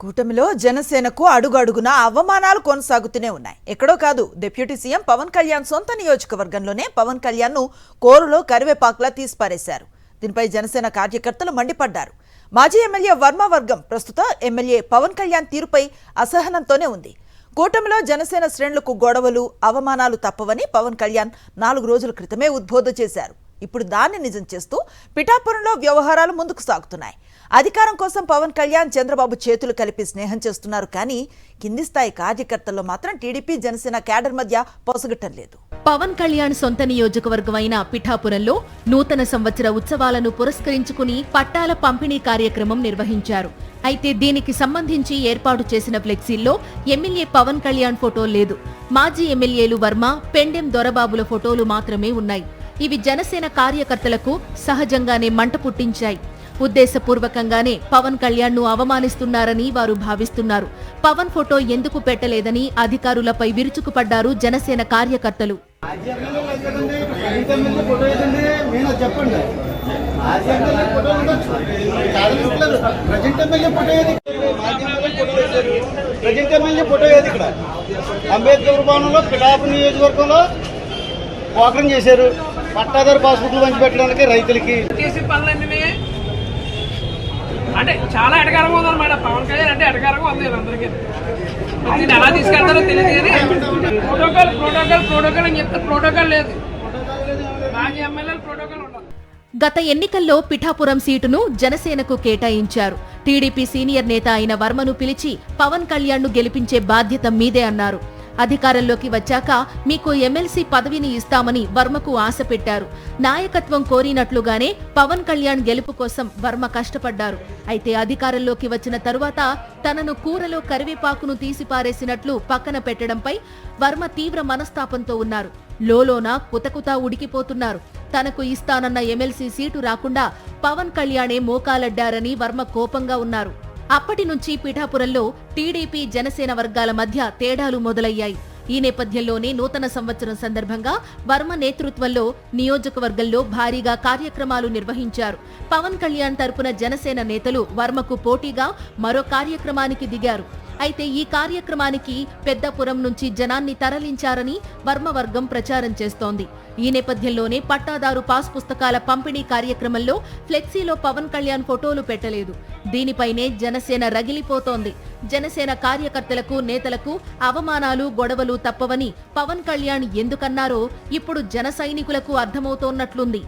కూటమిలో జనసేనకు అడుగడుగునా అవమానాలు కొనసాగుతూనే ఉన్నాయి. ఎక్కడో కాదు, డిప్యూటీ సీఎం పవన్ కళ్యాణ్ సొంత నియోజకవర్గంలోనే పవన్ కళ్యాణ్ ను కోరులో కరివేపాకులా తీసిపారేశారు. దీనిపై జనసేన కార్యకర్తలు మండిపడ్డారు. మాజీ ఎమ్మెల్యే వర్మ వర్గం ప్రస్తుత ఎమ్మెల్యే పవన్ కళ్యాణ్ తీరుపై అసహనంతోనే ఉంది. కూటమిలో జనసేన శ్రేణులకు గొడవలు, అవమానాలు తప్పవని పవన్ కళ్యాణ్ 4 రోజుల క్రితమే ఉద్బోధ చేశారు. ఇప్పుడు దాన్ని నిజం చేస్తూ పిఠాపురంలో వ్యవహారాలు ముందుకు సాగుతున్నాయి. అధికారం కోసం పవన్ కళ్యాణ్ చంద్రబాబు చేతులు కలిపి స్నేహం చేస్తున్నారు. కానీ కింది స్థాయి కార్యకర్తల్లో మాత్రం టీడీపీ జనసేన క్యాడర్ మధ్య పొసగటం లేదు. పవన్ కళ్యాణ్ సొంత నియోజకవర్గమైన పిఠాపురంలో నూతన సంవత్సర ఉత్సవాలను పురస్కరించుకుని పట్టాల పంపిణీ కార్యక్రమం నిర్వహించారు. అయితే దీనికి సంబంధించి ఏర్పాటు చేసిన ఫ్లెక్సీల్లో ఎమ్మెల్యే పవన్ కళ్యాణ్ ఫోటో లేదు. మాజీ ఎమ్మెల్యేలు వర్మ, పెండెం దొరబాబుల ఫోటోలు మాత్రమే ఉన్నాయి. ఇవి జనసేన కార్యకర్తలకు సహజంగానే మంట పుట్టించాయి. ఉద్దేశపూర్వకంగానే పవన్ కళ్యాణ్ ను అవమానిస్తున్నారని వారు భావిస్తున్నారు. పవన్ ఫోటో ఎందుకు పెట్టలేదని అధికారులపై విరుచుకుపడ్డారు జనసేన కార్యకర్తలు. అంబేద్కర్ భవనంలో పిఠాపురం నియోజకవర్గంలో పోకరం చేశారు. పట్టాదారు పాస్బుక్లు పంచిపెట్టడానికి రైతులకి చేసే పనులన్నీ అంటే చాలా ఎటకారంగా ఉందన్నమాట. పవన్ కళ్యాణ్ అంటే ఎటకారంగా ఉంది అందరికీ. ఎలా తీసుకెళ్తారో తెలియదు కానీ ప్రోటోకాల్ అని చెప్తే ప్రోటోకాల్ లేదు. మాజీ ఎమ్మెల్యేలు ప్రోటోకాల్ ఉండదు. గత ఎన్నికల్లో పిఠాపురం సీటును జనసేనకు కేటాయించారు. టీడీపీ సీనియర్ నేత అయిన వర్మను పిలిచి పవన్ కళ్యాణ్ ను గెలిపించే బాధ్యత మీదే అన్నారు. అధికారంలోకి వచ్చాక మీకు ఎమ్మెల్సీ పదవిని ఇస్తామని వర్మకు ఆశ పెట్టారు. నాయకత్వం కోరినట్లుగానే పవన్ కళ్యాణ్ గెలుపు కోసం వర్మ కష్టపడ్డారు. అయితే అధికారంలోకి వచ్చిన తరువాత తనను కూరలో కరివేపాకును తీసిపారేసినట్లు పక్కన పెట్టడంపై వర్మ తీవ్ర మనస్తాపంతో ఉన్నారు. లోలోన కుతకుతా ఉడికిపోతున్నారు. తనకు ఇస్తానన్న ఎమ్మెల్సీ సీటు రాకుండా పవన్ కళ్యాణే మోకాలడ్డారని వర్మ కోపంగా ఉన్నారు. అప్పటి నుంచి పిఠాపురంలో టీడీపీ జనసేన వర్గాల మధ్య తేడాలు మొదలయ్యాయి. ఈ నేపథ్యంలోనే నూతన సంవత్సరం సందర్భంగా వర్మ నేతృత్వంలో నియోజకవర్గంలో భారీగా కార్యక్రమాలు నిర్వహించారు. పవన్ కళ్యాణ్ తరపున జనసేన నేతలు వర్మకు పోటీగా మరో కార్యక్రమానికి దిగారు. అయితే ఈ కార్యక్రమానికి పెద్దపురం నుంచి జనాన్ని తరలించారని వర్మ వర్గం ప్రచారం చేస్తోంది. ఈ నేపథ్యంలోనే పట్టాదారు పాస్ పుస్తకాల పంపిణీ కార్యక్రమంలో ఫ్లెక్సీలో పవన్ కళ్యాణ్ ఫోటోలు పెట్టలేదు. దీనిపైనే జనసేన రగిలిపోతోంది. జనసేన కార్యకర్తలకు, నేతలకు అవమానాలు, గొడవలు తప్పవని పవన్ కళ్యాణ్ ఎందుకన్నారో ఇప్పుడు జన సైనికులకు అర్థమవుతోన్నట్లుంది.